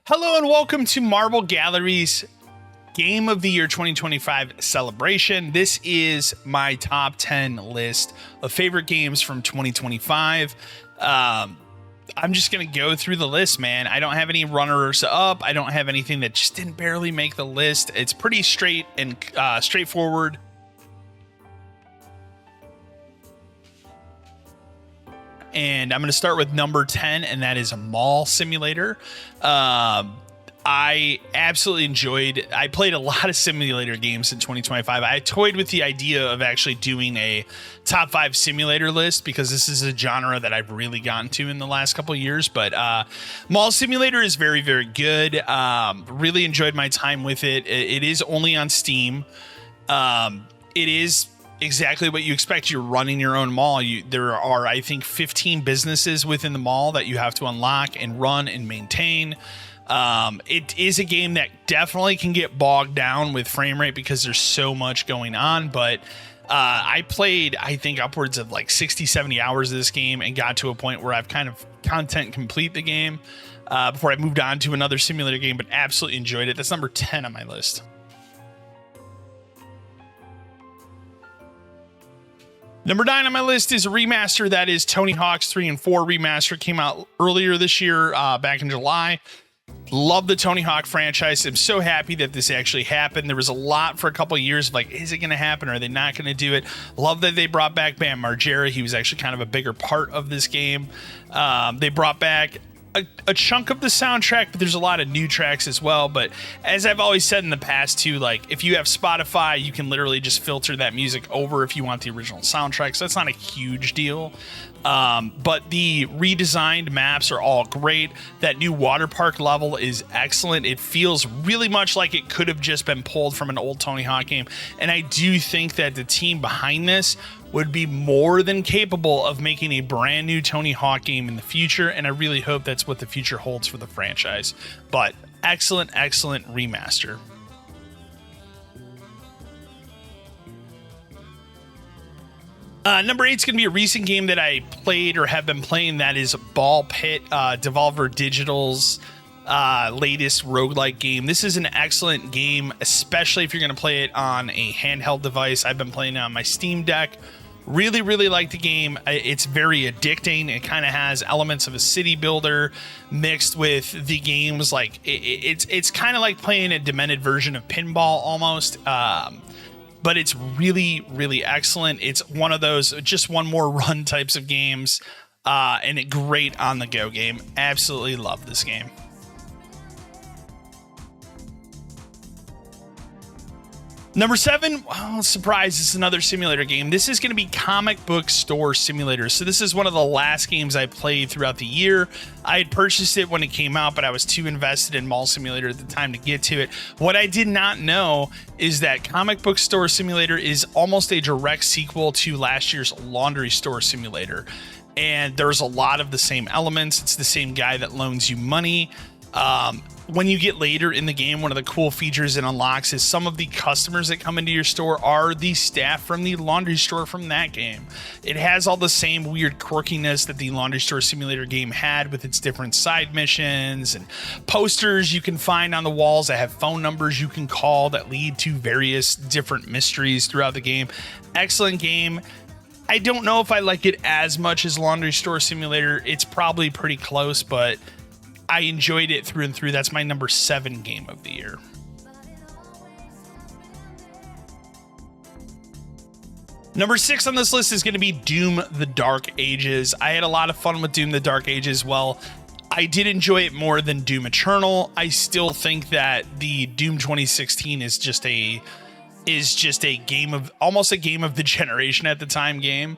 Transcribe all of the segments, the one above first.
Hello and welcome to Marble Gallery's Game of the Year 2025 celebration. This is my top 10 list of favorite games from 2025. I'm just going to go through the list, man. I don't have any runners up. I don't have anything that just didn't barely make the list. It's pretty straight and straightforward. And I'm going to start with number 10, and that is a Mall Simulator. I absolutely enjoyed. I played a lot of simulator games in 2025. I toyed with the idea of actually doing a top 5 simulator list because this is a genre that I've really gotten to in the last couple of years. But Mall Simulator is very, very good. Really enjoyed my time with it. It is only on Steam. It is exactly what you expect. You're running your own mall. There are, I think, 15 businesses within the mall that you have to unlock and run and maintain. It is a game that definitely can get bogged down with frame rate because there's so much going on, but I played, I think, upwards of like 60-70 hours of this game and got to a point where I've kind of content complete the game before I moved on to another simulator game, but absolutely enjoyed it. That's number 10 on my list. Number 9 on my list is a remaster. That is Tony Hawk's 3 and 4 remaster. Came out earlier this year, back in July. Love the Tony Hawk franchise. I'm so happy that this actually happened. There was a lot for a couple of years of like, is it going to happen? Or are they not going to do it? Love that they brought back Bam Margera. He was actually kind of a bigger part of this game. They brought back a chunk of the soundtrack, but there's a lot of new tracks as well. But as I've always said in the past too, like if you have Spotify, you can literally just filter that music over if you want the original soundtrack. So that's not a huge deal. But the redesigned maps are all great. That new water park level is excellent. It feels really much like it could have just been pulled from an old Tony Hawk game. And I do think that the team behind this would be more than capable of making a brand new Tony Hawk game in the future. And I really hope that's what the future holds for the franchise. But excellent remaster. Number 8 is going to be a recent game that I played or have been playing. That is Ball Pit, Devolver Digital's latest roguelike game. This is an excellent game, especially if you're going to play it on a handheld device. I've been playing it on my Steam Deck. Really like the game. It's very addicting. It kind of has elements of a city builder mixed with the games. Like it's kind of like playing a demented version of pinball almost. But it's really excellent. It's one of those just one more run types of games, and a great on the go game. Absolutely love this game. Number 7, well, surprise, it's another simulator game. This is going to be Comic Book Store Simulator. So this is one of the last games I played throughout the year. I had purchased it when it came out, but I was too invested in Mall Simulator at the time to get to it. What I did not know is that Comic Book Store Simulator is almost a direct sequel to last year's Laundry Store Simulator. And there's a lot of the same elements. It's the same guy that loans you money. When you get later in the game, one of the cool features it unlocks is some of the customers that come into your store are the staff from the laundry store from that game. It has all the same weird quirkiness that the Laundry Store Simulator game had with its different side missions and posters you can find on the walls that have phone numbers you can call that lead to various different mysteries throughout the game. Excellent game. I don't know if I like it as much as Laundry Store Simulator. It's probably pretty close, but I enjoyed it through and through. That's my number 7 game of the year. Number 6 on this list is going to be Doom: The Dark Ages. I had a lot of fun with Doom: The Dark Ages. Well, I did enjoy it more than Doom Eternal. I still think that the Doom 2016 is just a game of almost a game of the generation at the time game.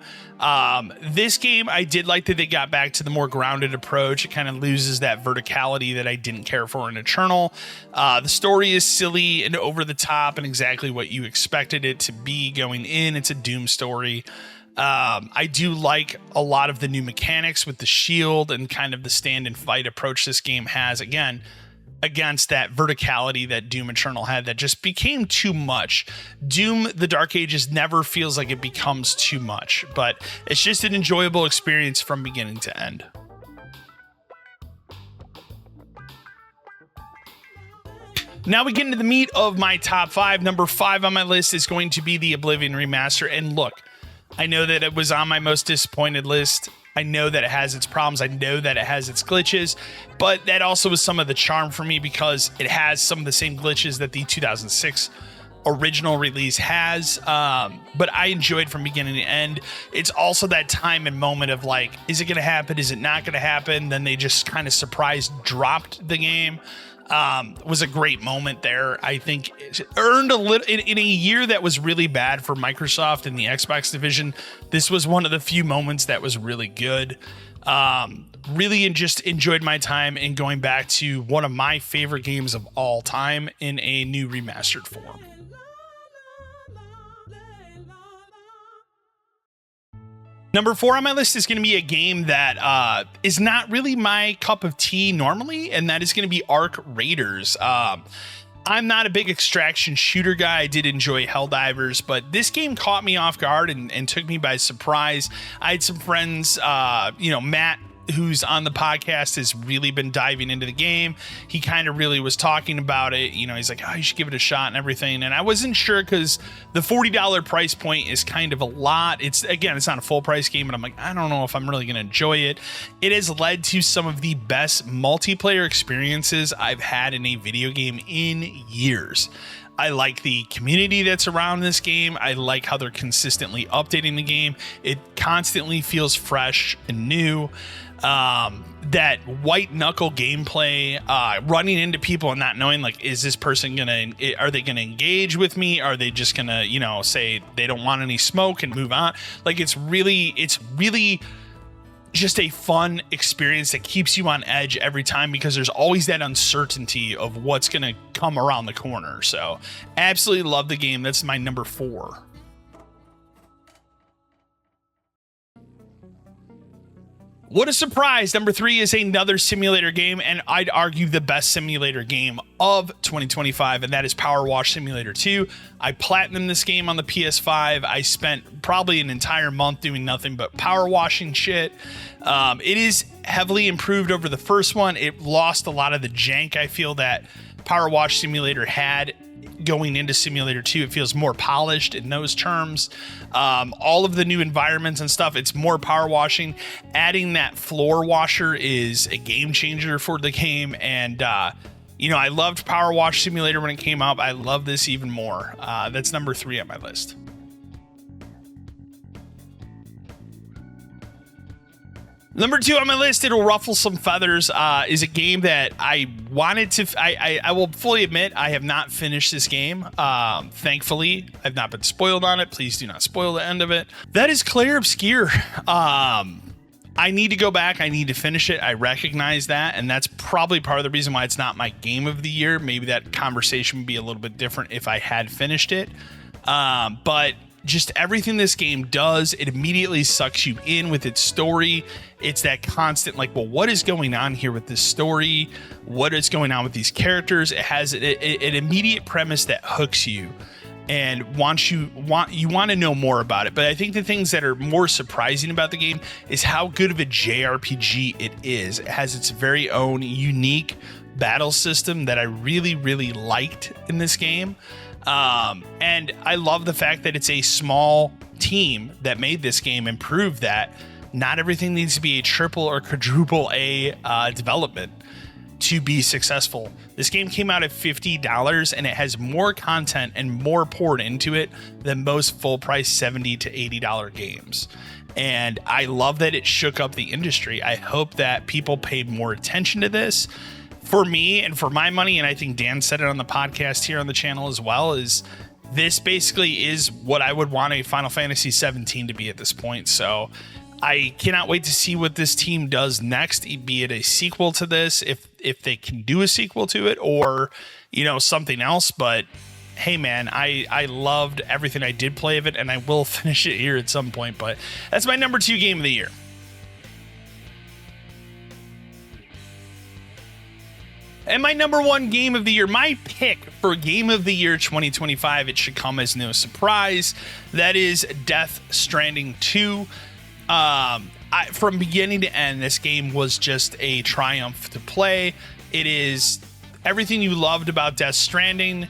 This game, I did like that they got back to the more grounded approach. It kind of loses that verticality that I didn't care for in Eternal. The story is silly and over the top and exactly what you expected it to be going in. It's a Doom story. I do like a lot of the new mechanics with the shield and kind of the stand and fight approach this game has. Again, against that verticality that Doom Eternal had that just became too much. Doom: The Dark Ages never feels like it becomes too much, but it's just an enjoyable experience from beginning to end. Now we get into the meat of my top 5. Number 5 on my list is going to be the Oblivion remaster. And look, I know that it was on my most disappointed list. I know that it has its problems. I know that it has its glitches, but that also was some of the charm for me because it has some of the same glitches that the 2006 original release has. But I enjoyed from beginning to end. It's also that time and moment of like, is it going to happen? Is it not going to happen? Then they just kind of surprise dropped the game. Was a great moment there. I think it earned a little in a year that was really bad for Microsoft in the Xbox division. This was one of the few moments that was really good. Really just enjoyed my time in going back to one of my favorite games of all time in a new remastered form. Number 4 on my list is going to be a game that is not really my cup of tea normally, and that is going to be Arc Raiders. I'm not a big extraction shooter guy. I did enjoy Helldivers, but this game caught me off guard and took me by surprise. I had some friends, Matt, who's on the podcast, has really been diving into the game. He kind of really was talking about it. He's like, oh, you should give it a shot and everything. And I wasn't sure because the $40 price point is kind of a lot. It's not a full price game, but I'm like, I don't know if I'm really going to enjoy it. It has led to some of the best multiplayer experiences I've had in a video game in years. I like the community that's around this game. I like how they're consistently updating the game. It constantly feels fresh and new. That white knuckle gameplay, running into people and not knowing, like, is this person are they gonna engage with me? Are they just gonna, say they don't want any smoke and move on? Like, it's really just a fun experience that keeps you on edge every time because there's always that uncertainty of what's going to come around the corner. So absolutely love the game. That's my number 4. What a surprise. Number 3 is another simulator game, and I'd argue the best simulator game of 2025, and that is Power Wash Simulator 2. I platinumed this game on the PS5. I spent probably an entire month doing nothing but power washing shit. It is heavily improved over the first one. It lost a lot of the jank I feel that Power Wash Simulator had going into Simulator 2. It feels more polished in those terms. All of the new environments and stuff, it's more power washing. Adding that floor washer is a game changer for the game. And, I loved Power Wash Simulator when it came out. I love this even more. That's number 3 on my list. Number 2 on my list, it'll ruffle some feathers, is a game that I wanted to... I will fully admit I have not finished this game. Thankfully, I've not been spoiled on it. Please do not spoil the end of it. That is Clair Obscur. I need to go back. I need to finish it. I recognize that, and that's probably part of the reason why it's not my game of the year. Maybe that conversation would be a little bit different if I had finished it. But just everything this game does, it immediately sucks you in with its story. It's that constant, like, well, what is going on here with this story? What is going on with these characters? It has an immediate premise that hooks you and you want to know more about it. But I think the things that are more surprising about the game is how good of a JRPG it is. It has its very own unique battle system that I really, really liked in this game. And I love the fact that it's a small team that made this game and proved that not everything needs to be a triple or quadruple A development to be successful. This game came out at $50 and it has more content and more poured into it than most full price $70 to $80 games. And I love that it shook up the industry. I hope that people paid more attention to this. For me and for my money, and I think Dan said it on the podcast here on the channel as well, is this basically is what I would want a Final Fantasy 17 to be at this point. So I cannot wait to see what this team does next, be it a sequel to this, if they can do a sequel to it, or, something else. But hey, man, I loved everything I did play of it, and I will finish it here at some point. But that's my number 2 game of the year. And my number 1 game of the year, my pick for Game of the Year 2025, it should come as no surprise. That is Death Stranding 2. From beginning to end, this game was just a triumph to play. It is everything you loved about Death Stranding,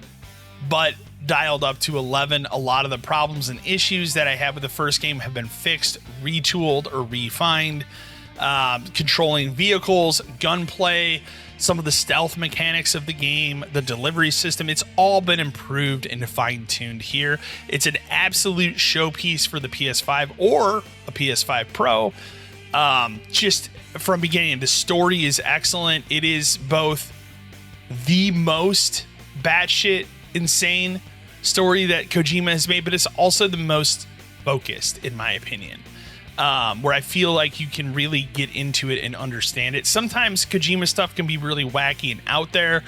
but dialed up to 11. A lot of the problems and issues that I had with the first game have been fixed, retooled, or refined. Controlling vehicles, gunplay, some of the stealth mechanics of the game, the delivery system, it's all been improved and fine-tuned here. It's an absolute showpiece for the PS5 or a PS5 Pro. Just from beginning, the story is excellent. It is both the most batshit insane story that Kojima has made, but it's also the most focused, in my opinion. Where I feel like you can really get into it and understand it. Sometimes Kojima stuff can be really wacky and out there,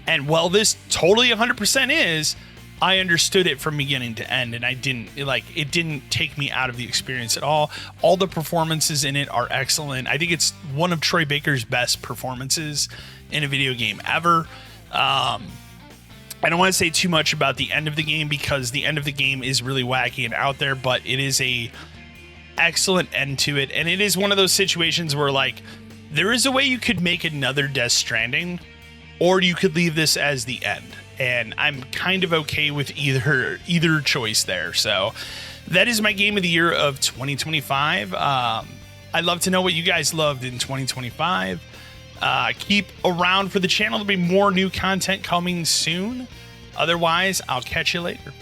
and while this totally 100% is, I understood it from beginning to end, and it didn't take me out of the experience at all. All the performances in it are excellent. I think it's one of Troy Baker's best performances in a video game ever. I don't want to say too much about the end of the game because the end of the game is really wacky and out there, but it is a excellent end to it, and it is one of those situations where like there is a way you could make another Death Stranding, or you could leave this as the end, and I'm kind of okay with either choice there. So that is my game of the year of 2025. I'd love to know what you guys loved in 2025. Keep around for the channel. There'll be more new content coming soon. Otherwise, I'll catch you later.